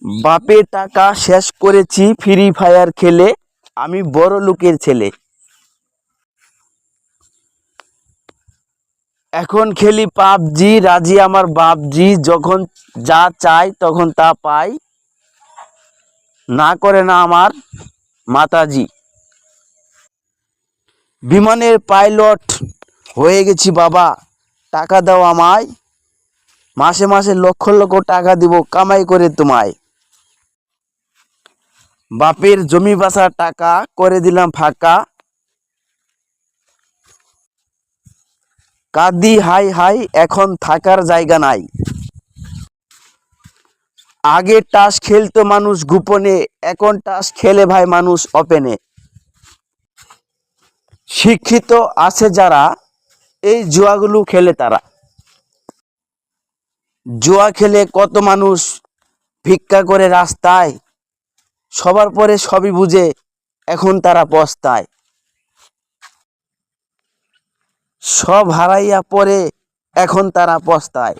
বাপের টাকা শেষ করেছি ফ্রি ফায়ার খেলে, আমি বড় লোকের ছেলে। এখন খেলি পাবজি, রাজি আমার বাপজি, যখন যা চাই তখন তা পাই, না করে না আমার মাতাজি। বিমানের পাইলট হয়ে গেছি বাবা, টাকা দাও আমায়, মাসে মাসে লক্ষ লক্ষ টাকা দিব কামাই করে তোমায়। বাপের জমি বাসা টাকা করে দিলাম ফাঁকা, কাঁদি হাই হাই এখন থাকার জায়গা নাই। আগে টাস খেলতো মানুষ গোপনে, এখন টাস খেলে ভাই মানুষ ওপেনে। শিক্ষিত আছে যারা, এই জুয়াগুলো খেলে তারা। জুয়া খেলে কত মানুষ ভিক্ষা করে রাস্তায়, সবার পরে সবই বুঝে এখন তারা পস্তায়। সব হারাইয়া পরে এখন তারা পস্তায়।